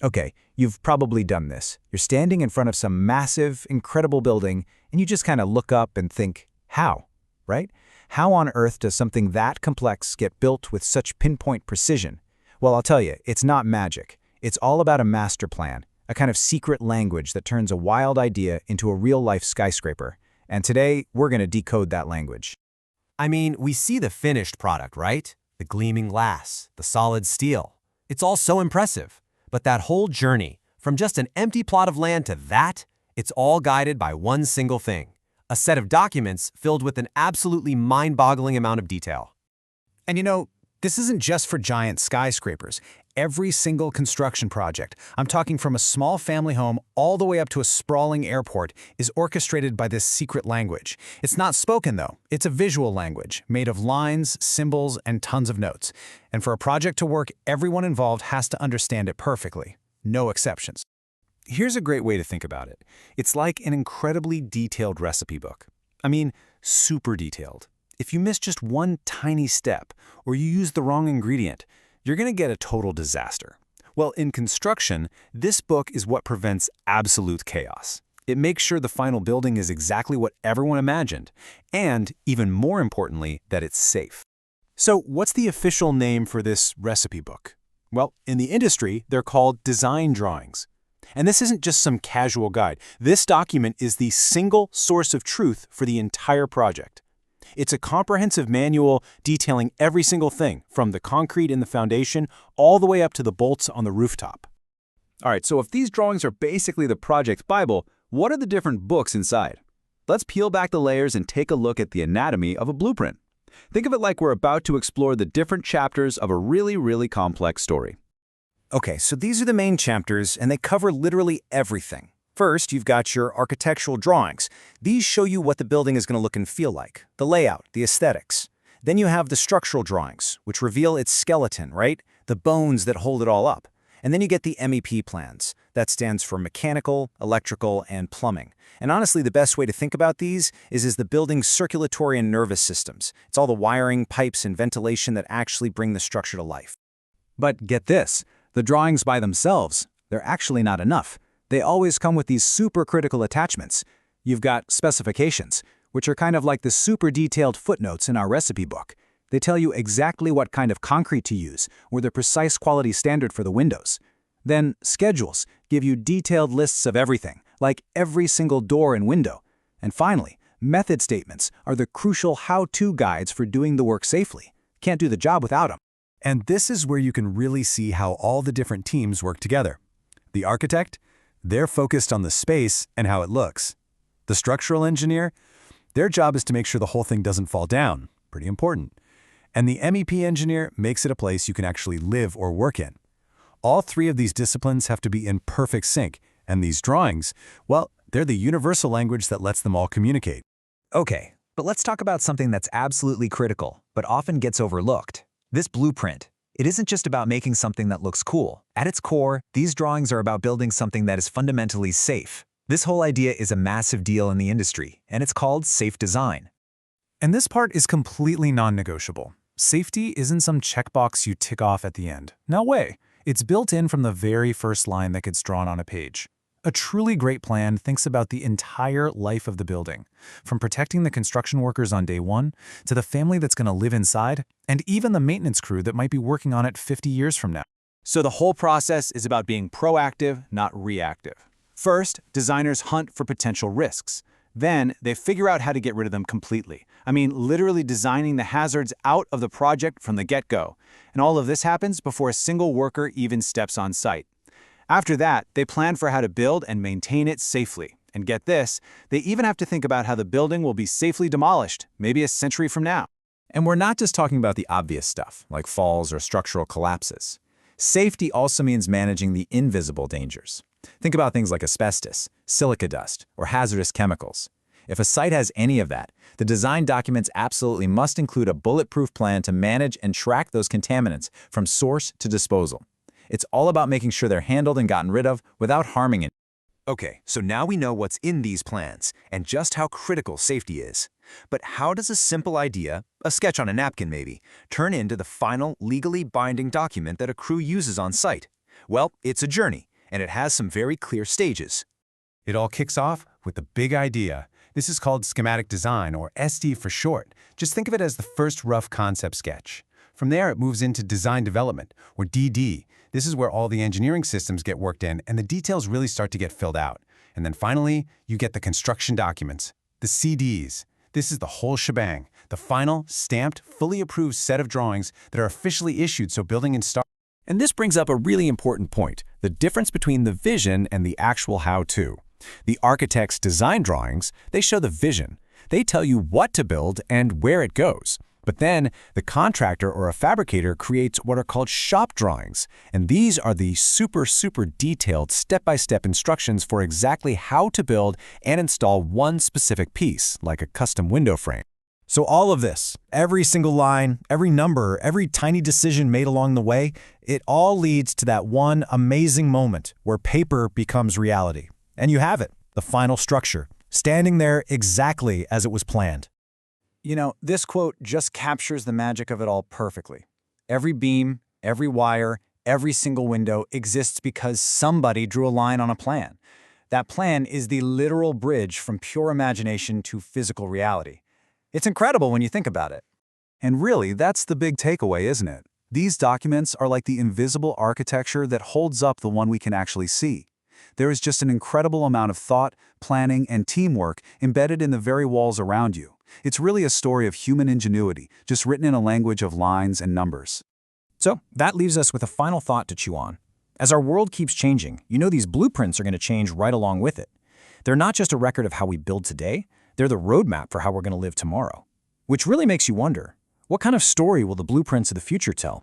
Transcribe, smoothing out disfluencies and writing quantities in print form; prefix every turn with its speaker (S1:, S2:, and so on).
S1: Okay, you've probably done this. You're standing in front of some massive, incredible building, and you just kind of look up and think, how? Right? How on earth does something that complex get built with such pinpoint precision? Well, I'll tell you, it's not magic. It's all about a master plan, a kind of secret language that turns a wild idea into a real-life skyscraper. And today, we're going to decode that language.
S2: I mean, we see the finished product, right? The gleaming glass, the solid steel. It's all so impressive. But that whole journey, from just an empty plot of land to that, it's all guided by one single thing: a set of documents filled with an absolutely mind-boggling amount of detail.
S1: And you know, this isn't just for giant skyscrapers. Every single construction project, I'm talking from a small family home all the way up to a sprawling airport, is orchestrated by this secret language. It's not spoken, though. It's a visual language made of lines, symbols, and tons of notes. And for a project to work, everyone involved has to understand it perfectly. No exceptions. Here's a great way to think about it. It's like an incredibly detailed recipe book. I mean, super detailed. If you miss just one tiny step, or you use the wrong ingredient, you're going to get a total disaster. Well, in construction, this book is what prevents absolute chaos. It makes sure the final building is exactly what everyone imagined, and, even more importantly, that it's safe. So, what's the official name for this recipe book? Well, in the industry, they're called design drawings. And this isn't just some casual guide. This document is the single source of truth for the entire project. It's a comprehensive manual detailing every single thing, from the concrete in the foundation all the way up to the bolts on the rooftop. All right, so if these drawings are basically the project Bible, what are the different books inside? Let's peel back the layers and take a look at the anatomy of a blueprint. Think of it like we're about to explore the different chapters of a really complex story. Okay, so these are the main chapters, and they cover literally everything. First, you've got your architectural drawings. These show you what the building is going to look and feel like, the layout, the aesthetics. Then you have the structural drawings, which reveal its skeleton, right? The bones that hold it all up. And then you get the MEP plans. That stands for mechanical, electrical, and plumbing. And honestly, the best way to think about these is the building's circulatory and nervous systems. It's all the wiring, pipes, and ventilation that actually bring the structure to life. But get this, the drawings by themselves, they're actually not enough. They always come with these super critical attachments. You've got specifications, which are kind of like the super detailed footnotes in our recipe book. They tell you exactly what kind of concrete to use, or the precise quality standard for the windows. Then schedules give you detailed lists of everything, like every single door and window. And finally, method statements are the crucial how-to guides for doing the work safely. Can't do the job without them. And this is where you can really see how all the different teams work together. The architect? They're focused on the space and how it looks. The structural engineer? Their job is to make sure the whole thing doesn't fall down. Pretty important. And the MEP engineer makes it a place you can actually live or work in. All three of these disciplines have to be in perfect sync, and these drawings, well, they're the universal language that lets them all communicate.
S3: Okay, but let's talk about something that's absolutely critical, but often gets overlooked. This blueprint. It isn't just about making something that looks cool. At its core, these drawings are about building something that is fundamentally safe. This whole idea is a massive deal in the industry, and it's called safe design.
S1: And this part is completely non-negotiable. Safety isn't some checkbox you tick off at the end. No way. It's built in from the very first line that gets drawn on a page. A truly great plan thinks about the entire life of the building, from protecting the construction workers on day one, to the family that's going to live inside, and even the maintenance crew that might be working on it 50 years from now. So the whole process is about being proactive, not reactive. First, designers hunt for potential risks. Then, they figure out how to get rid of them completely. I mean, literally designing the hazards out of the project from the get-go. And all of this happens before a single worker even steps on site. After that, they plan for how to build and maintain it safely. And get this, they even have to think about how the building will be safely demolished, maybe a century from now. And we're not just talking about the obvious stuff, like falls or structural collapses. Safety also means managing the invisible dangers. Think about things like asbestos, silica dust, or hazardous chemicals. If a site has any of that, the design documents absolutely must include a bulletproof plan to manage and track those contaminants from source to disposal. It's all about making sure they're handled and gotten rid of without harming it.
S3: Okay, so now we know what's in these plans and just how critical safety is. But how does a simple idea, a sketch on a napkin maybe, turn into the final legally binding document that a crew uses on site? Well, it's a journey. and it has some very clear stages.
S1: It all kicks off with the big idea. This is called schematic design, or SD for short. Just think of it as the first rough concept sketch. From there, it moves into design development, or DD. This is where all the engineering systems get worked in and the details really start to get filled out. And then finally, you get the construction documents, the CDs. This is the whole shebang, the final, stamped, fully approved set of drawings that are officially issued so building and start.
S4: And this brings up a really important point, the difference between the vision and the actual how-to. The architect's design drawings, they show the vision. They tell you what to build and where it goes. But then, the contractor or a fabricator creates what are called shop drawings, and these are the super detailed step-by-step instructions for exactly how to build and install one specific piece, like a custom window frame.
S5: So all of this, every single line, every number, every tiny decision made along the way, it all leads to that one amazing moment where paper becomes reality. And you have it, the final structure, standing there exactly as it was planned.
S3: You know, this quote just captures the magic of it all perfectly. Every beam, every wire, every single window exists because somebody drew a line on a plan. That plan is the literal bridge from pure imagination to physical reality. It's incredible when you think about it.
S6: And really, that's the big takeaway, isn't it? These documents are like the invisible architecture that holds up the one we can actually see. There is just an incredible amount of thought, planning, and teamwork embedded in the very walls around you. It's really a story of human ingenuity, just written in a language of lines and numbers.
S5: So that leaves us with a final thought to chew on. As our world keeps changing, you know these blueprints are going to change right along with it. They're not just a record of how we build today, they're the roadmap for how we're going to live tomorrow. Which really makes you wonder, what kind of story will the blueprints of the future tell?